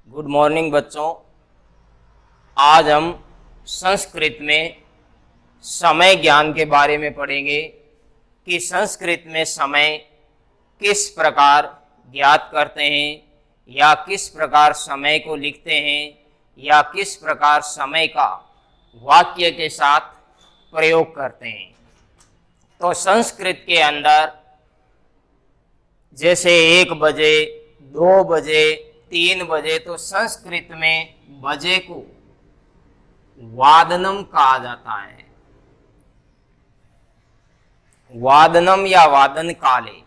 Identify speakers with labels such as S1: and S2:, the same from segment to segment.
S1: Good morning बच्चों। आज हम संस्कृत में समय ज्ञान के बारे में पढ़ेंगे कि संस्कृत में समय किस प्रकार ज्ञात करते हैं या किस प्रकार समय को लिखते हैं या किस प्रकार समय का वाक्य के साथ प्रयोग करते हैं। तो संस्कृत के अंदर जैसे 1 बजे, 2 बजे, 3 बजे, तो संस्कृत में बजे को वादनम कहा जाता है। वादनम या वादन काले।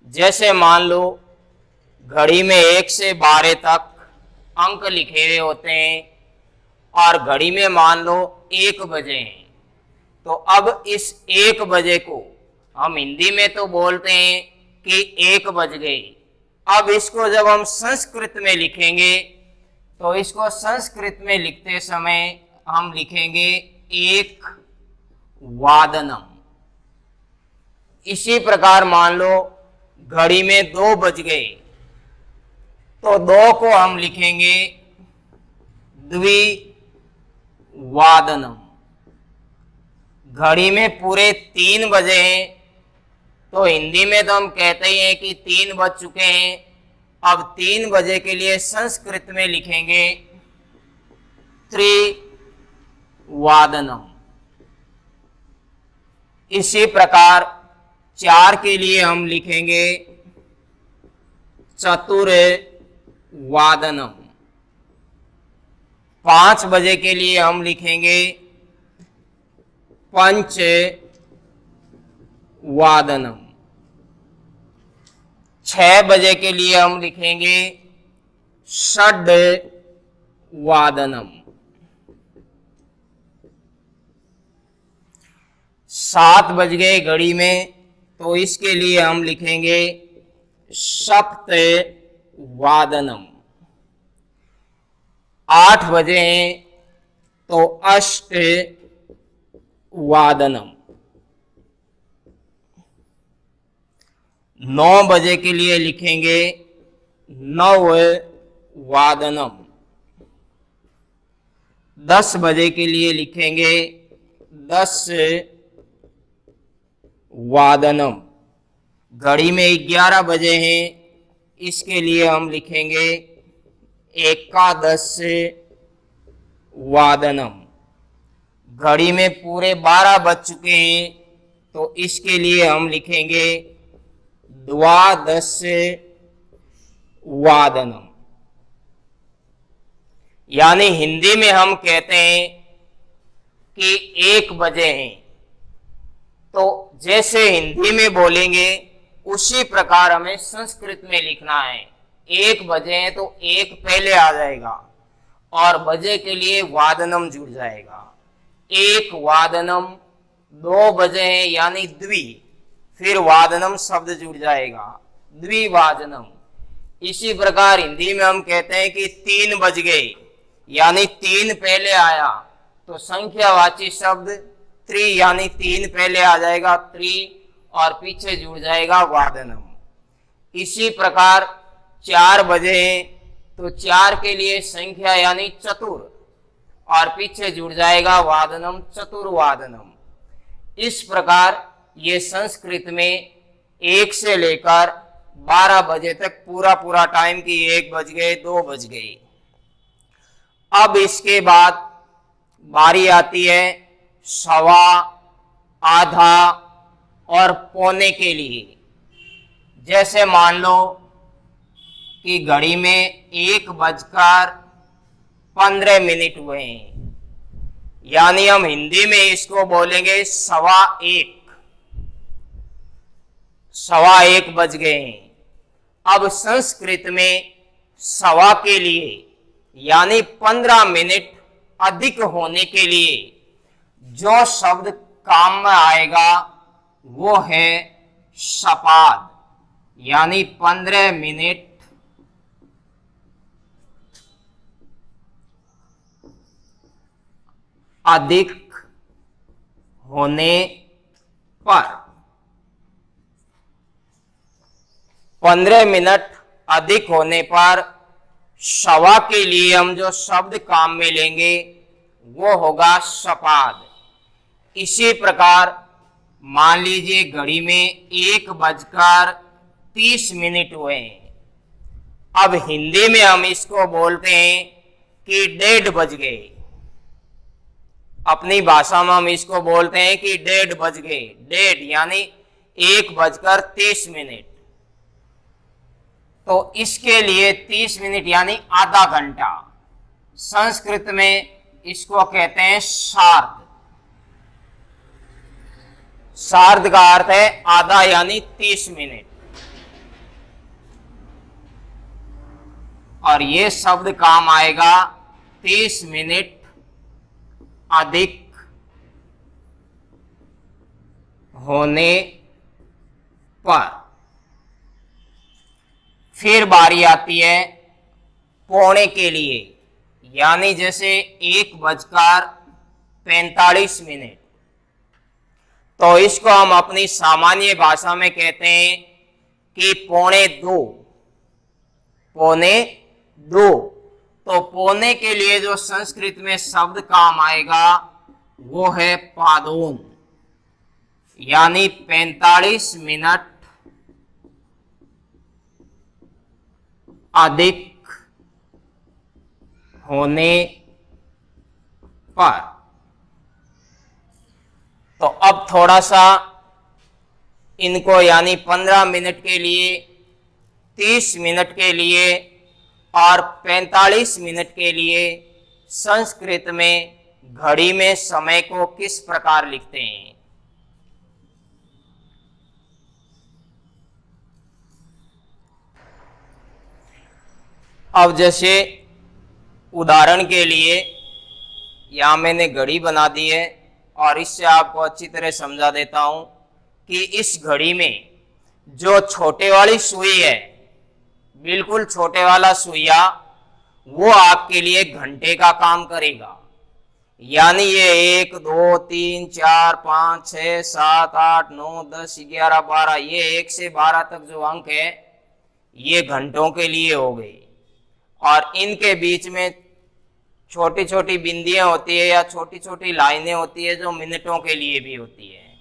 S1: जैसे मान लो घड़ी में 1 से 12 तक अंक लिखे हुए होते हैं और घड़ी में मान लो 1 बजे हैं, तो अब इस 1 बजे को हम हिंदी में तो बोलते हैं कि 1 बज गए। अब इसको जब हम संस्कृत में लिखेंगे तो इसको संस्कृत में लिखते समय हम लिखेंगे 1 वादनम। इसी प्रकार मान लो घड़ी में 2 बज गए तो 2 को हम लिखेंगे द्विवादनम। घड़ी में पूरे 3 बजे हैं तो हिंदी में तो हम कहते ही हैं कि 3 बज चुके हैं। अब 3 बजे के लिए संस्कृत में लिखेंगे त्रिवादनम। इसी प्रकार 4 के लिए हम लिखेंगे चतुर्वादनम। 5 बजे के लिए हम लिखेंगे पंचवादनम। 6 बजे के लिए हम लिखेंगे षड्वादनम। 7 बज गए घड़ी में तो इसके लिए हम लिखेंगे सप्तवादनम। 8 बजे हैं तो अष्टवादनम। 9 बजे के लिए लिखेंगे नववादनम। 10 बजे के लिए लिखेंगे 10वादनम। घड़ी में 11 बजे हैं, इसके लिए हम लिखेंगे एकादशवादनम। घड़ी में पूरे 12 बज चुके हैं तो इसके लिए हम लिखेंगे द्वादशवादनम। यानी हिंदी में हम कहते हैं कि 1 बजे हैं, तो जैसे हिंदी में बोलेंगे उसी प्रकार हमें संस्कृत में लिखना है। 1 बजे हैं तो 1 पहले आ जाएगा और बजे के लिए वादनम जुड़ जाएगा। 1 वादनम। 2 बजे हैं यानी द्वि, फिर वादनम शब्द जुड़ जाएगा, द्विवादनम। इसी प्रकार हिंदी में हम कहते हैं कि 3 बज गए यानी 3 पहले आया तो संख्यावाची शब्द त्रि यानी 3 पहले आ जाएगा, त्रि, और पीछे जुड़ जाएगा वादनम। इसी प्रकार 4 बजे हैं तो 4 के लिए संख्या यानी चतुर और पीछे जुड़ जाएगा वादनम, चतुर्वादनम। इस प्रकार ये संस्कृत में 1 से लेकर 12 बजे तक पूरा टाइम की 1 बज गए, 2 बज गए। अब इसके बाद बारी आती है सवा, आधा और पौने के लिए। जैसे मान लो कि घड़ी में 1:15 हुए हैं, यानी हम हिंदी में इसको बोलेंगे 1:15। 1:15 बज गए हैं। अब संस्कृत में सवा के लिए यानी 15 मिनट अधिक होने के लिए जो शब्द काम में आएगा वो है सपाद, यानी 15 मिनट अधिक होने पर। 15 मिनट अधिक होने पर सवा के लिए हम जो शब्द काम में लेंगे वो होगा सपाद। इसी प्रकार मान लीजिए घड़ी में 1:30 हुए हैं। अब हिंदी में हम इसको बोलते हैं कि 1:30 बज गए। अपनी भाषा में हम इसको बोलते हैं कि 1:30 बज गए। 1:30 यानी 1:30। तो इसके लिए 30 मिनट यानी आधा घंटा। संस्कृत में इसको कहते हैं सार्ध। सार्ध का अर्थ है आधा यानी 30 मिनट। और ये शब्द काम आएगा 30 मिनट अधिक होने पर। फिर बारी आती है पौने के लिए, यानी जैसे 1:45। तो इसको हम अपनी सामान्य भाषा में कहते हैं कि 1:45। 1:45। तो पौने के लिए जो संस्कृत में शब्द काम आएगा वो है पादोन, यानी 45 मिनट अधिक होने पर। तो अब थोड़ा सा इनको यानी 15 मिनट के लिए, 30 मिनट के लिए और 45 मिनट के लिए संस्कृत में घड़ी में समय को किस प्रकार लिखते हैं। अब जैसे उदाहरण के लिए यहां मैंने घड़ी बना दी है और इससे आपको अच्छी तरह समझा देता हूं कि इस घड़ी में जो छोटे वाली सुई है, बिल्कुल छोटे वाला सुइया, वो आपके लिए घंटे का काम करेगा। यानी ये 1 2 3 4 5 6 7 8 9 10 11 12, ये 1 से 12 तक जो अंक है ये घंटों के लिए हो गए। और इनके बीच में छोटी छोटी बिंदियां होती है या छोटी छोटी लाइनें होती है जो मिनटों के लिए भी होती है।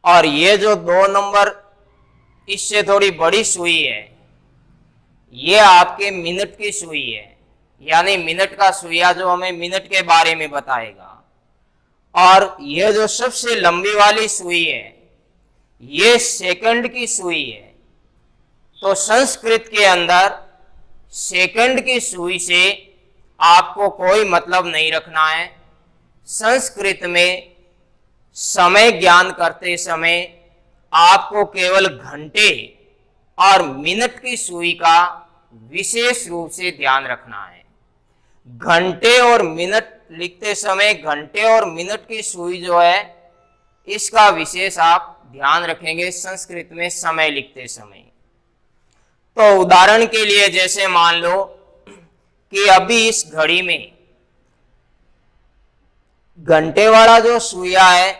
S1: और ये जो 2 नंबर इससे थोड़ी बड़ी सुई है, ये आपके मिनट की सुई है, यानी मिनट का सुइया जो हमें मिनट के बारे में बताएगा। और ये जो सबसे लंबी वाली सुई है ये सेकंड की सुई है। तो संस्कृत के अंदर सेकंड की सुई से आपको कोई मतलब नहीं रखना है। संस्कृत में समय ज्ञान करते समय आपको केवल घंटे और मिनट की सुई का विशेष रूप से ध्यान रखना है। घंटे और मिनट लिखते समय घंटे और मिनट की सुई जो है इसका विशेष आप ध्यान रखेंगे संस्कृत में समय लिखते समय। तो उदाहरण के लिए जैसे मान लो कि अभी इस घड़ी में घंटे वाला जो सुइया है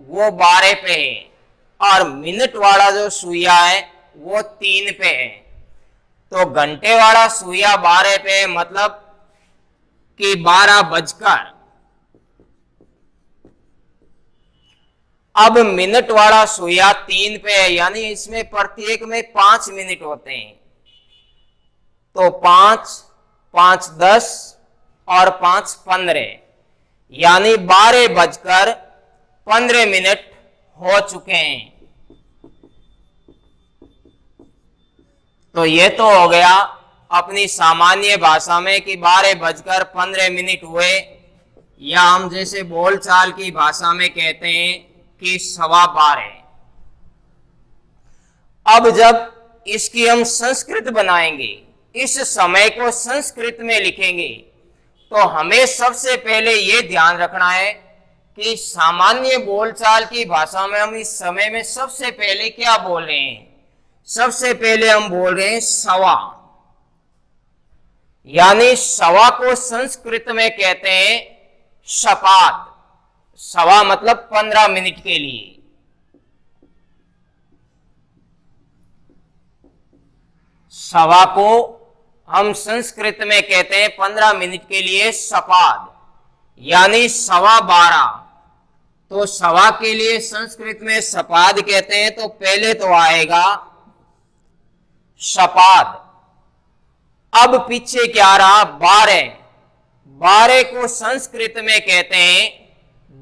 S1: वो 12 पे है और मिनट वाला जो सुइया है वो 3 पे है। तो घंटे वाला सुइया 12 पे है, मतलब कि 12 बजकर। अब मिनट वाला सुइया 3 पे है, यानी इसमें प्रत्येक में 5 मिनट होते हैं। तो 5 5 10 और 5 15, यानी 12:15 हो चुके हैं। तो ये तो हो गया अपनी सामान्य भाषा में कि 12:15 हुए, या हम जैसे बोलचाल की भाषा में कहते हैं कि 12:15। अब जब इसकी हम संस्कृत बनाएंगे, इस समय को संस्कृत में लिखेंगे, तो हमें सबसे पहले ये ध्यान रखना है कि सामान्य बोलचाल की भाषा में हम इस समय में सबसे पहले क्या बोल रहे हैं। सबसे पहले हम बोल रहे हैं सवा, यानी सवा को संस्कृत में कहते हैं शपात। सवा मतलब 15 मिनट के लिए। सवा को हम संस्कृत में कहते हैं 15 मिनट के लिए सपाद, यानी 12:15। तो सवा के लिए संस्कृत में सपाद कहते हैं, तो पहले तो आएगा सपाद। अब पीछे क्या रहा? 12। 12 को संस्कृत में कहते हैं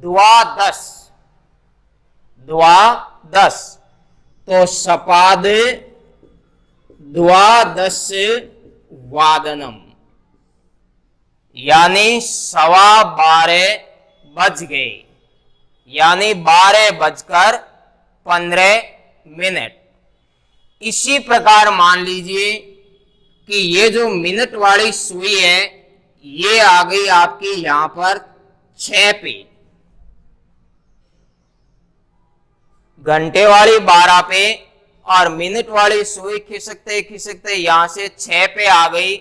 S1: द्वादश। द्वादश, तो सपाद द्वादश वादनम, यानी 12:15 बज गए, यानी 12:15। इसी प्रकार मान लीजिए कि ये जो मिनट वाली सुई है ये आ गई आपकी यहां पर 6 पे, घंटे वाली 12 पे, और मिनट वाली सुई खिसकते खिसकते यहां से 6 पे आ गई।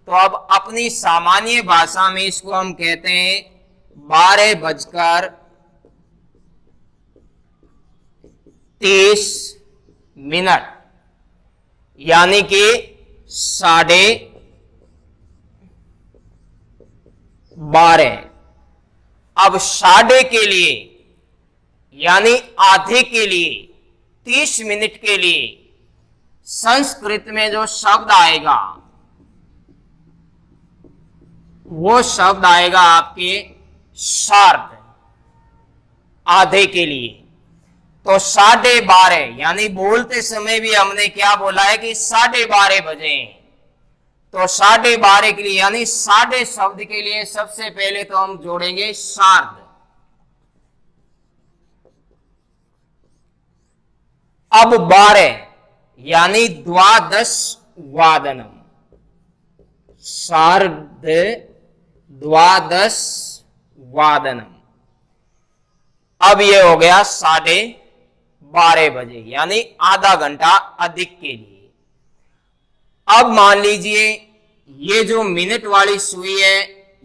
S1: तो अब अपनी सामान्य भाषा में इसको हम कहते हैं 12:30, यानी कि 12:30। अब साढ़े के लिए यानी आधे के लिए 30 मिनट के लिए संस्कृत में जो शब्द आएगा वो शब्द आएगा आपके सार्ध, आधे के लिए। तो 12:30, यानी बोलते समय भी हमने क्या बोला है कि 12:30 बजे। तो 12:30 के लिए यानी साढ़े शब्द के लिए सबसे पहले तो हम जोड़ेंगे सार्ध। अब 12 यानी द्वादश वादनम, सार्ध द्वादश वादनम। अब ये हो गया 12:30 बजे, यानी आधा घंटा अधिक के लिए। अब मान लीजिए ये जो मिनट वाली सुई है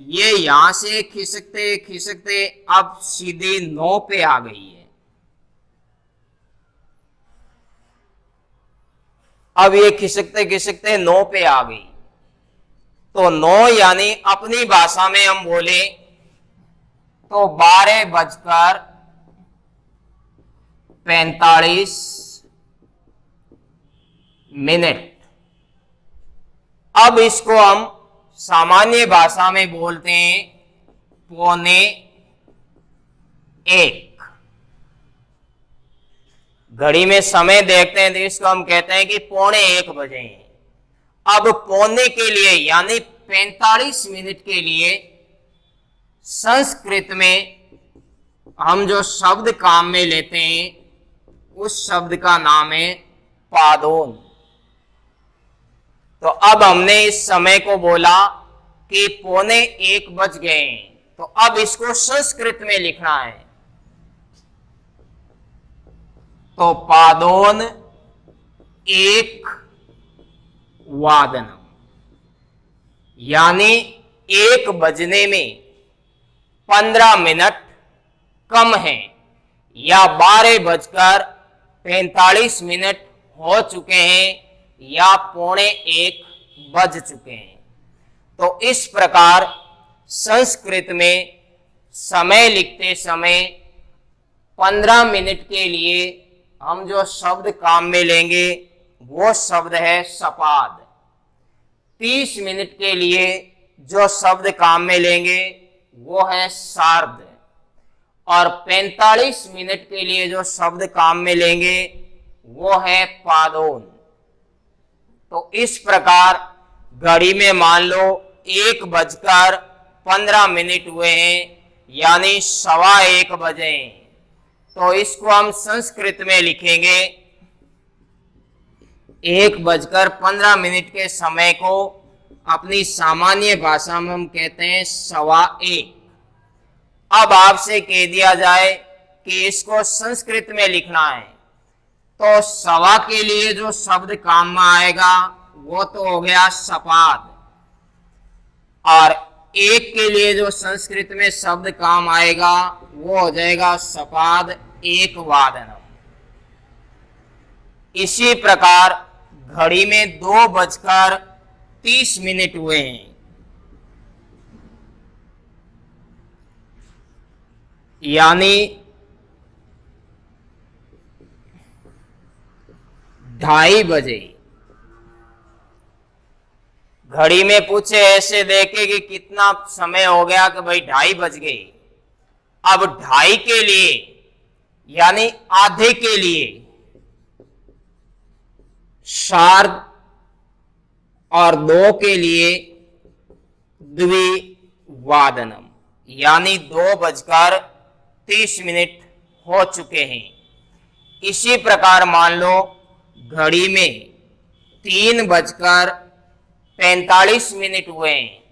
S1: ये यहां से खिसकते खिसकते अब सीधे 9 पे आ गई है। अब ये खिसकते खिसकते 9 पे आ गई। तो 9 यानी अपनी भाषा में हम बोले तो 12:45। अब इसको हम सामान्य भाषा में बोलते हैं 12:45। घड़ी में समय देखते हैं तो इसको हम कहते हैं कि 12:45 बजे हैं। अब पौने के लिए यानी 45 मिनट के लिए संस्कृत में हम जो शब्द काम में लेते हैं उस शब्द का नाम है पादोन। तो अब हमने इस समय को बोला कि 12:45 बज गए, तो अब इसको संस्कृत में लिखना है। तो पादोन 1 वादनम, यानी 1 बजने में 15 मिनट कम है, या 12:45 हो चुके हैं, या 12:45 बज चुके हैं। तो इस प्रकार संस्कृत में समय लिखते समय 15 मिनट के लिए हम जो शब्द काम में लेंगे वो शब्द है सपाद। 30 मिनट के लिए जो शब्द काम में लेंगे वो है सार्ध, और 45 मिनट के लिए जो शब्द काम में लेंगे वो है पादोन। तो इस प्रकार घड़ी में मान लो 1:15 हुए हैं, यानी 1:15 बजे। तो इसको हम संस्कृत में लिखेंगे 1:15 के समय को अपनी सामान्य भाषा में हम कहते हैं 1:15। अब आपसे कह दिया जाए कि इसको संस्कृत में लिखना है, तो 1:15 के लिए जो शब्द काम में आएगा वो तो हो गया सपाद, और 1 के लिए जो संस्कृत में शब्द काम आएगा वो हो जाएगा सपाद 1 वादनम। इसी प्रकार घड़ी में 2:15 30 मिनट हुए हैं। यानी 2:30 बजे। घड़ी में पूछे ऐसे देखे कि कितना समय हो गया, कि भाई 2:30 बज गए। अब 2:30 के लिए यानी आधे के लिए सार्ध और 2 के लिए द्विवादनम यानी 2:30 हो चुके हैं। इसी प्रकार मान लो घड़ी में 3:45 हुए हैं,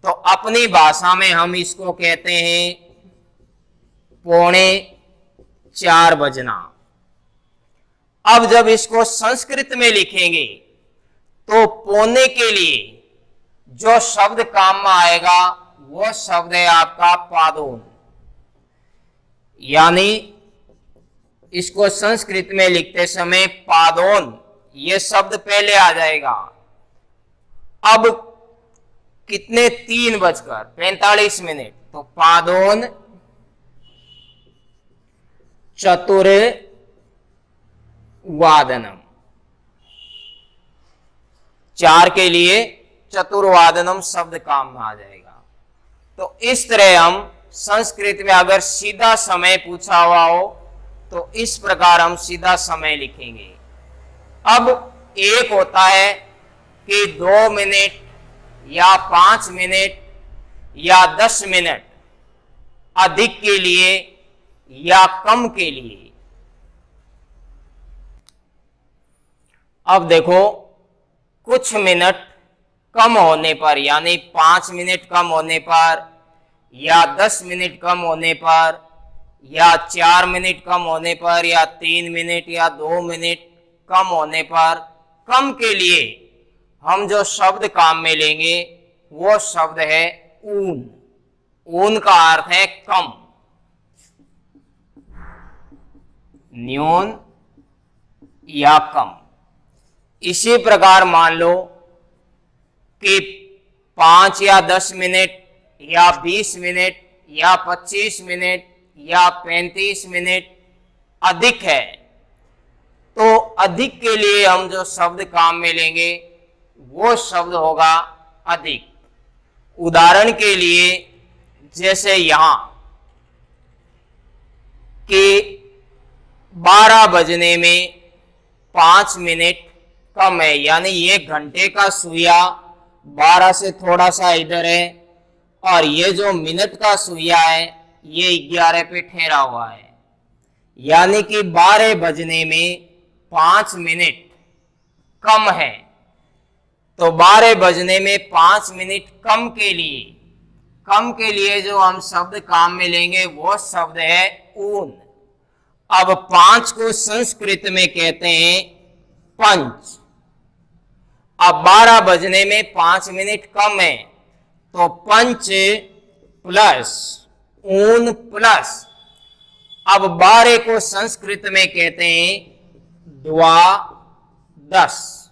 S1: तो अपनी भाषा में हम इसको कहते हैं 3:45 बजना। अब जब इसको संस्कृत में लिखेंगे तो पौने के लिए जो शब्द काम में आएगा वो शब्द है आपका पादोन। यानी इसको संस्कृत में लिखते समय पादोन ये शब्द पहले आ जाएगा। अब कितने 3:45 तो पादोन चतुर्वादनम 4 के लिए चतुर्वादनम शब्द काम में आ जाएगा। तो इस तरह हम संस्कृत में अगर सीधा समय पूछा हुआ हो तो इस प्रकार हम सीधा समय लिखेंगे। अब एक होता है कि 2 मिनट या 5 मिनट या 10 मिनट अधिक के लिए या कम के लिए। अब देखो कुछ मिनट कम होने पर यानी 5 मिनट कम होने पर या 10 मिनट कम होने पर या 4 मिनट कम होने पर या 3 मिनट या 2 मिनट कम होने पर कम के लिए हम जो शब्द काम में लेंगे वो शब्द है ऊन। ऊन का अर्थ है कम, न्यून या कम। इसी प्रकार मान लो कि 5 या 10 मिनट या 20 मिनट या 25 मिनट या 35 मिनट अधिक है, तो अधिक के लिए हम जो शब्द काम में लेंगे वो शब्द होगा अधिक। उदाहरण के लिए जैसे यहां कि 12 बजने में 5 मिनट कम है, यानी ये घंटे का सुइया 12 से थोड़ा सा इधर है और ये जो मिनट का सुइया है ये 11 पे ठहरा हुआ है। यानी कि 12 बजने में 5 मिनट कम है, तो 12 बजने में 5 मिनट कम के लिए जो हम शब्द काम में लेंगे वो शब्द है ऊन। अब 5 को संस्कृत में कहते हैं पंच। अब 12 बजने में 5 मिनट कम है, तो पंच प्लस ऊन प्लस। अब 12 को संस्कृत में कहते हैं द्वादश।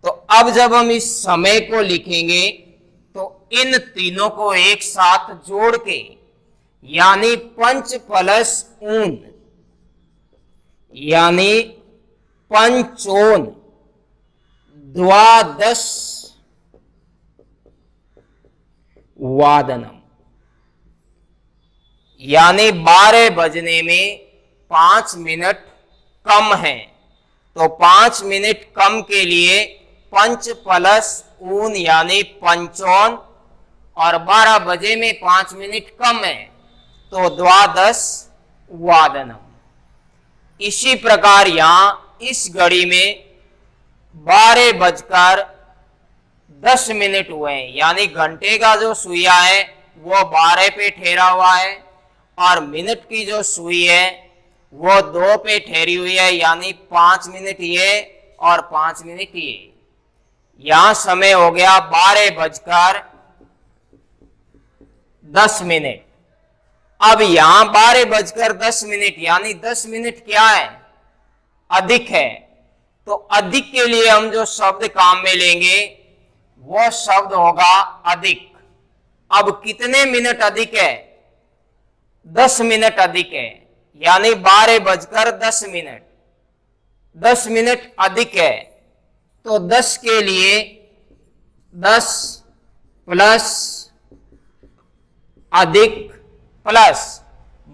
S1: तो अब जब हम इस समय को लिखेंगे तो इन तीनों को एक साथ जोड़ के यानी पंच प्लस ऊन यानी पंचोन द्वादश वादनम। यानी 12 बजने में 5 मिनट कम है, तो 5 मिनट कम के लिए पंच प्लस ऊन यानी पंचोन, और 12 बजे में 5 मिनट कम है तो द्वादश वादनम। इसी प्रकार यहां इस घड़ी में 12:10 हुए हैं, यानी घंटे का जो सुइया है वो 12 पे ठहरा हुआ है और मिनट की जो सुई है वो 2 पे ठहरी हुई है, यानी 5 मिनट ये और 5 मिनट ये। यहां समय हो गया 12:10। अब यहां 12:10 यानी 10 मिनट क्या है अधिक है, तो अधिक के लिए हम जो शब्द काम में लेंगे वो शब्द होगा अधिक। अब कितने मिनट अधिक है? 10 मिनट अधिक है, यानी 12:10। 10 मिनट अधिक है, तो 10 के लिए 10 प्लस अधिक प्लस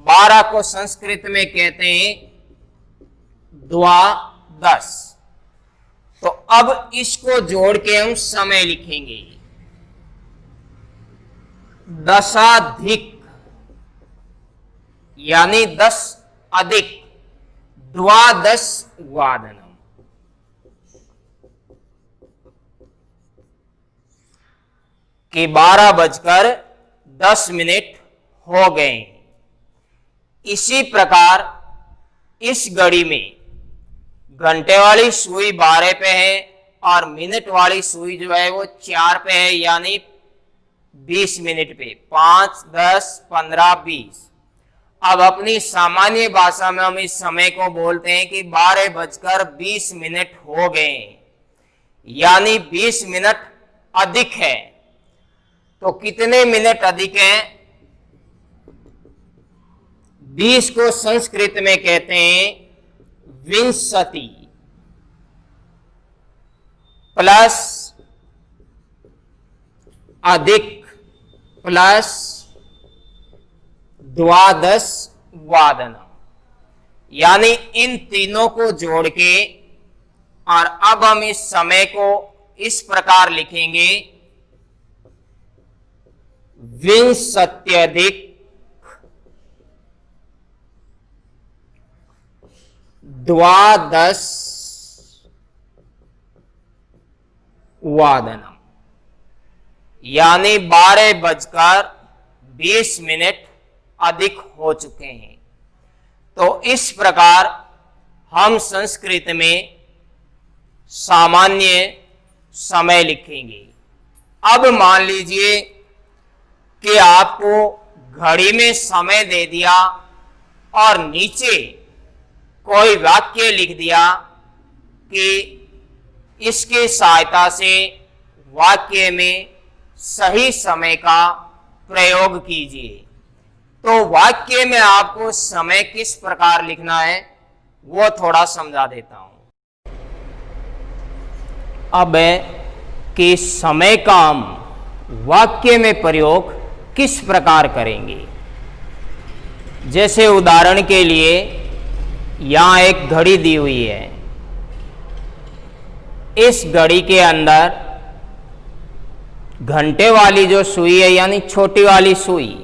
S1: 12 को संस्कृत में कहते हैं द्वादश। तो अब इसको जोड़ के हम समय लिखेंगे, दशाधिक यानी 10 अधिक द्वादश वादनम। कि 12:10 हो गए। इसी प्रकार इस घड़ी में घंटे वाली सुई 12 पे है और मिनट वाली सुई जो है वो 4 पे है, यानी 20 मिनट पे। 5, 10, 15, 20। अब अपनी सामान्य भाषा में हम इस समय को बोलते हैं कि 12:20 हो गए, यानी 20 मिनट अधिक है। तो कितने मिनट अधिक हैं? 20 को संस्कृत में कहते हैं विंशति प्लस अधिक प्लस द्वादश वादन, यानी इन तीनों को जोड़ के। और अब हम इस समय को इस प्रकार लिखेंगे, विंशत्यधिक द्वादश वादनम, यानी 12:20 अधिक हो चुके हैं। तो इस प्रकार हम संस्कृत में सामान्य समय लिखेंगे। अब मान लीजिए कि आपको घड़ी में समय दे दिया और नीचे कोई वाक्य लिख दिया कि इसकी सहायता से वाक्य में सही समय का प्रयोग कीजिए। तो वाक्य में आपको समय किस प्रकार लिखना है वो थोड़ा समझा देता हूं। अब कि समय का हम वाक्य में प्रयोग किस प्रकार करेंगे। जैसे उदाहरण के लिए यहां एक घड़ी दी हुई है। इस घड़ी के अंदर घंटे वाली जो सुई है यानी छोटी वाली सुई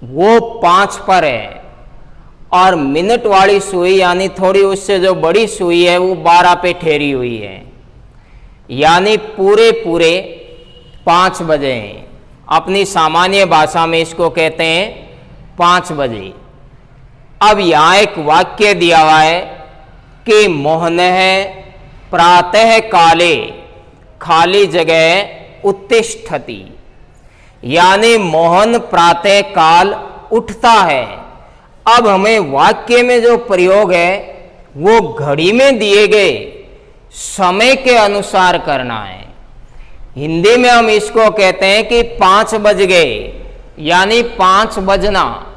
S1: वो 5 पर है, और मिनट वाली सुई यानी थोड़ी उससे जो बड़ी सुई है वो 12 पे ठहरी हुई है, यानी पूरे 5 बजे हैं। अपनी सामान्य भाषा में इसको कहते हैं 5 बजे। अब यहाँ एक वाक्य दिया हुआ है कि मोहनः प्रातः काले खाली जगह उत्तिष्ठति, यानी मोहन प्रातः काल उठता है। अब हमें वाक्य में जो प्रयोग है वो घड़ी में दिए गए समय के अनुसार करना है। हिंदी में हम इसको कहते हैं कि 5 बज गए, यानी 5 बजना।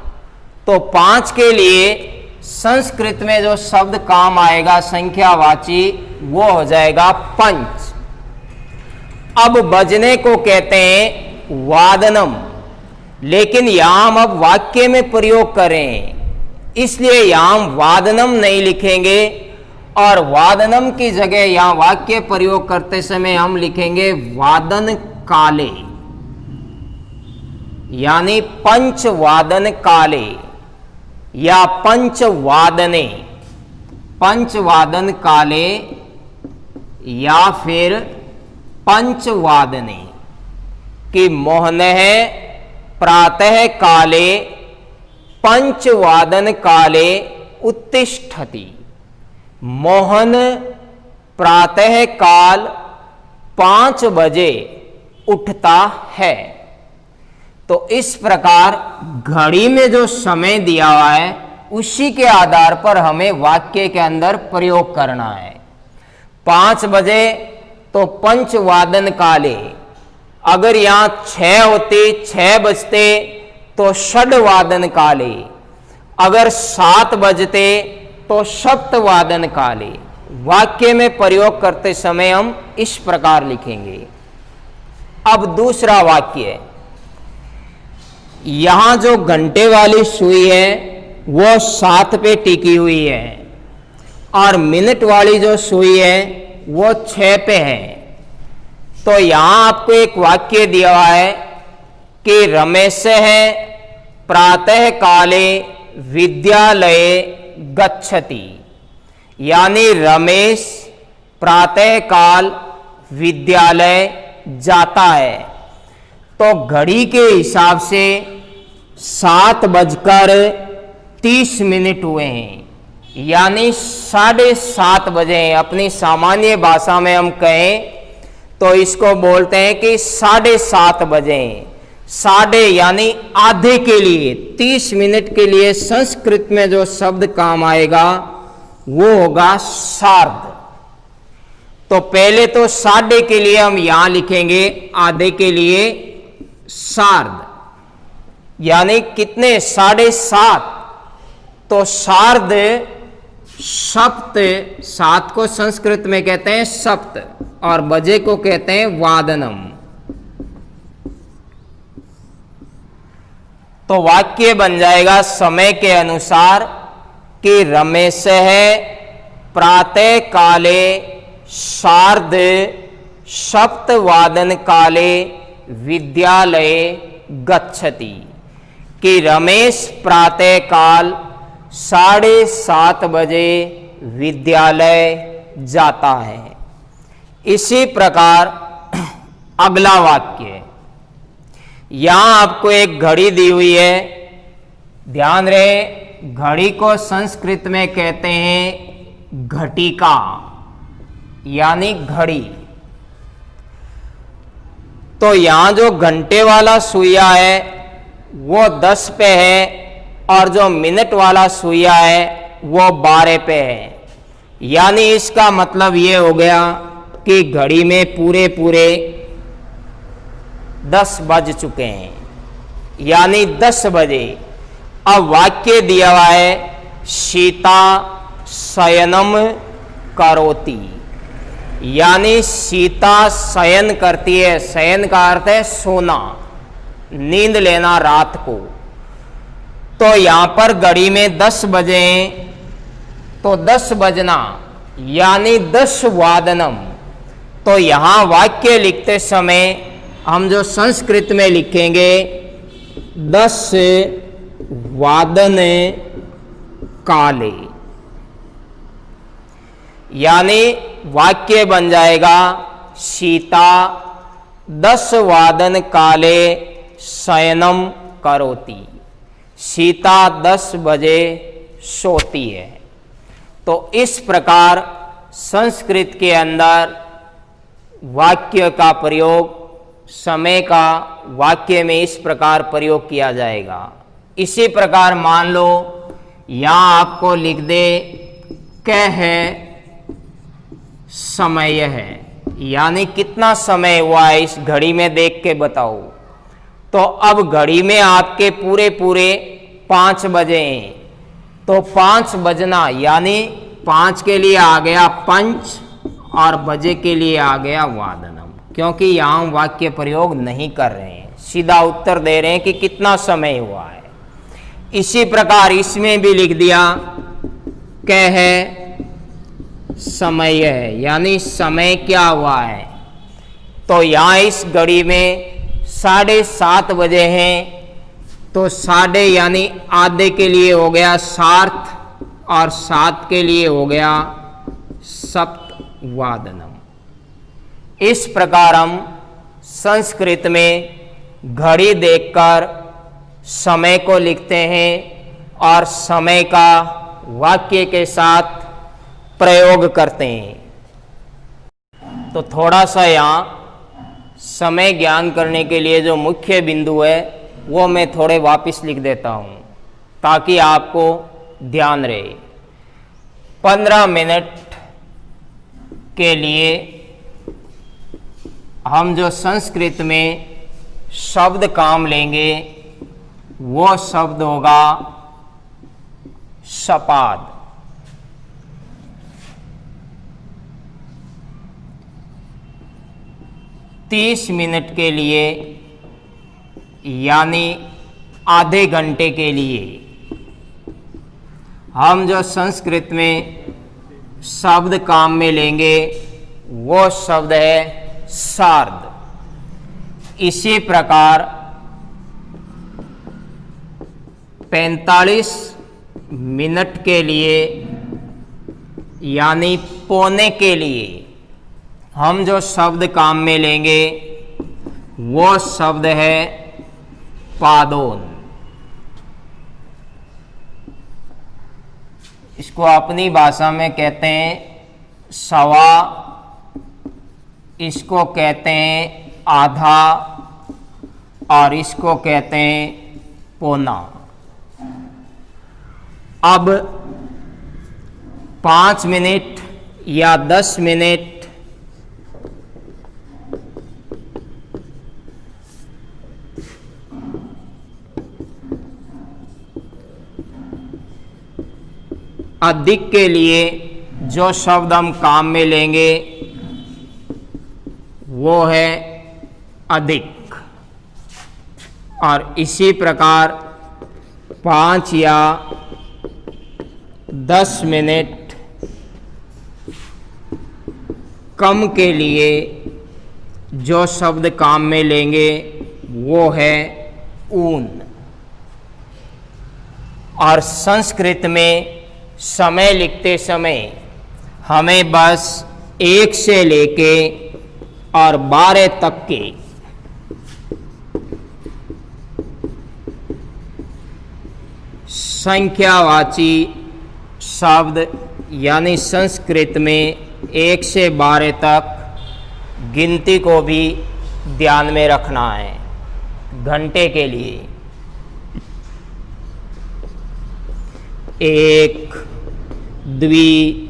S1: तो 5 के लिए संस्कृत में जो शब्द काम आएगा संख्यावाची, वो हो जाएगा पंच। अब बजने को कहते हैं वादनम, लेकिन यहां हम अब वाक्य में प्रयोग करें, इसलिए यहां हम वादनम नहीं लिखेंगे, और वादनम की जगह यहां वाक्य प्रयोग करते समय हम लिखेंगे वादन काले, यानी पंचवादन काले या पंचवादने, पंचवादन काले या फिर पंचवादने। कि मोहनः प्रातः काले पंचवादन काले उत्तिष्ठति। मोहन प्रातः काल 5 बजे उठता है। तो इस प्रकार घड़ी में जो समय दिया हुआ है उसी के आधार पर हमें वाक्य के अंदर प्रयोग करना है। 5 बजे तो पंचवादन काले, अगर यहां 6 होती, 6 बजते तो षड्वादन काले, अगर 7 बजते तो सप्तवादन काले। वाक्य में प्रयोग करते समय हम इस प्रकार लिखेंगे। अब दूसरा वाक्य, यहां जो घंटे वाली सुई है वो 7 पे टिकी हुई है और मिनट वाली जो सुई है वो 6 पे है। तो यहां आपको एक वाक्य दिया हुआ है कि रमेश है प्रातः काले विद्यालय गच्छति, यानी रमेश प्रातः काल विद्यालय जाता है। तो घड़ी के हिसाब से 7:30 हुए हैं, यानी 7:30 बजे हैं। अपनी सामान्य भाषा में हम कहें तो इसको बोलते हैं कि 7:30 बजे। साढ़े यानी आधे के लिए, 30 मिनट के लिए संस्कृत में जो शब्द काम आएगा वो होगा सार्ध। तो पहले तो साढ़े के लिए हम यहां लिखेंगे, आधे के लिए सार्ध, यानी कितने, 7:30। तो सार्ध सप्त, 7 को संस्कृत में कहते हैं सप्त और बजे को कहते हैं वादनम। तो वाक्य बन जाएगा समय के अनुसार कि रमेश है प्रातः काले सार्ध सप्तवादन काले विद्यालय गच्छति, कि रमेश प्रातः काल 7:30 बजे विद्यालय जाता है। इसी प्रकार अगला वाक्य, यहां आपको एक घड़ी दी हुई है, ध्यान रहे घड़ी को संस्कृत में कहते हैं घटिका, यानी घड़ी। तो यहां जो घंटे वाला सुइया है वो 10 पे है और जो मिनट वाला सुइया है वो 12 पे है, यानी इसका मतलब ये हो गया कि घड़ी में पूरे 10 बज चुके हैं, यानी 10 बजे। अब वाक्य दिया हुआ है सीता शयनम करोति, यानी सीता शयन करती है। शयन का अर्थ है सोना, नींद लेना रात को। तो यहां पर घड़ी में 10 बजे हैं, तो 10 बजना यानी 10 वादनम। तो यहां वाक्य लिखते समय हम जो संस्कृत में लिखेंगे 10 वादन काले, यानी वाक्य बन जाएगा सीता 10 वादन काले शयनम करोति, सीता 10 बजे सोती है। तो इस प्रकार संस्कृत के अंदर वाक्य का प्रयोग, समय का वाक्य में इस प्रकार प्रयोग किया जाएगा। इसी प्रकार मान लो यहां आपको लिख दे कह है समय है, यानी कितना समय हुआ है इस घड़ी में देख के बताओ। तो अब घड़ी में आपके पूरे 5 बजे हैं, तो 5 बजना यानी 5 के लिए आ गया पंच और बजे के लिए आ गया वादनम, क्योंकि यहां वाक्य प्रयोग नहीं कर रहे हैं, सीधा उत्तर दे रहे हैं कि कितना समय हुआ है। इसी प्रकार इसमें भी लिख दिया कह है समय है, यानी समय क्या हुआ है। तो यहां इस घड़ी में 7:30 बजे हैं, तो साढ़े यानी आधे के लिए हो गया सार्थ और 7 के लिए हो गया सप्तवादनम। इस प्रकार हम संस्कृत में घड़ी देखकर समय को लिखते हैं और समय का वाक्य के साथ प्रयोग करते हैं। तो थोड़ा सा यहाँ समय ज्ञान करने के लिए जो मुख्य बिंदु है वो मैं थोड़े वापस लिख देता हूँ ताकि आपको ध्यान रहे। 15 मिनट के लिए हम जो संस्कृत में शब्द काम लेंगे वो शब्द होगा सपाद। तीस मिनट के लिए यानी आधे घंटे के लिए हम जो संस्कृत में शब्द काम में लेंगे वो शब्द है सार्ध। इसी प्रकार 45 मिनट के लिए यानी पौने के लिए हम जो शब्द काम में लेंगे वो शब्द है पादोन। इसको अपनी भाषा में कहते हैं सवा, इसको कहते हैं आधा और इसको कहते हैं पौना। अब 5 मिनट या 10 मिनट अधिक के लिए जो शब्द हम काम में लेंगे वो है अधिक। और इसी प्रकार 5 या 10 मिनट कम के लिए जो शब्द काम में लेंगे वो है ऊन। और संस्कृत में समय लिखते समय हमें बस 1 से लेके और 12 तक के संख्यावाची शब्द यानी संस्कृत में 1 से 12 तक गिनती को भी ध्यान में रखना है घंटे के लिए। 1 द्वि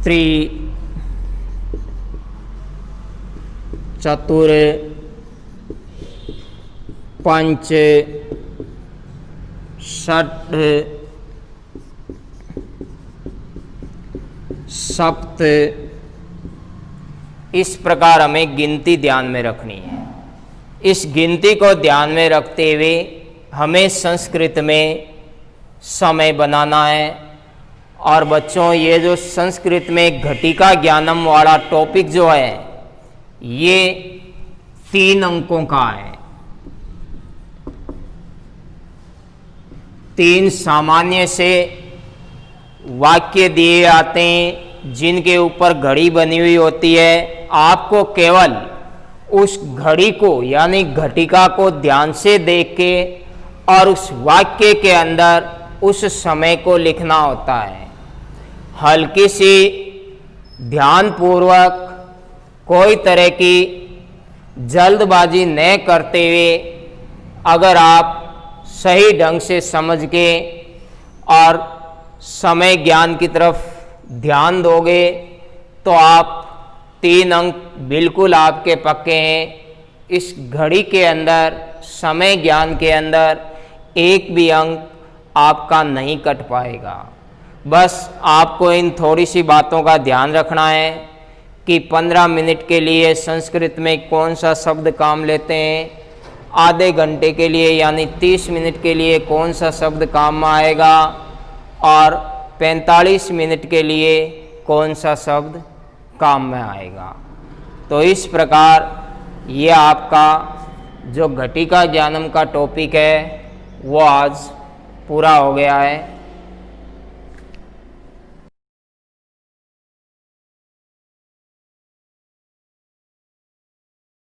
S1: त्रि चतुर पंच षट सप्त, इस प्रकार हमें गिनती ध्यान में रखनी है। इस गिनती को ध्यान में रखते हुए हमें संस्कृत में समय बनाना है। और बच्चों, ये जो संस्कृत में घटिका ज्ञानम वाला टॉपिक जो है ये 3 अंकों का है। 3 सामान्य से वाक्य दिए जाते हैं जिनके ऊपर घड़ी बनी हुई होती है। आपको केवल उस घड़ी को यानी घटिका को ध्यान से देख के और उस वाक्य के अंदर उस समय को लिखना होता है। हल्की सी ध्यानपूर्वक कोई तरह की जल्दबाजी न करते हुए अगर आप सही ढंग से समझ के और समय ज्ञान की तरफ ध्यान दोगे तो आप 3 अंक बिल्कुल आपके पक्के हैं। इस घड़ी के अंदर समय ज्ञान के अंदर एक भी अंक आपका नहीं कट पाएगा। बस आपको इन थोड़ी सी बातों का ध्यान रखना है कि 15 मिनट के लिए संस्कृत में कौन सा शब्द काम लेते हैं, आधे घंटे के लिए यानी 30 मिनट के लिए कौन सा शब्द काम में आएगा और 45 मिनट के लिए कौन सा शब्द काम में आएगा। तो इस प्रकार ये आपका जो घटिका ज्ञानम का टॉपिक है वो आज पूरा हो गया है।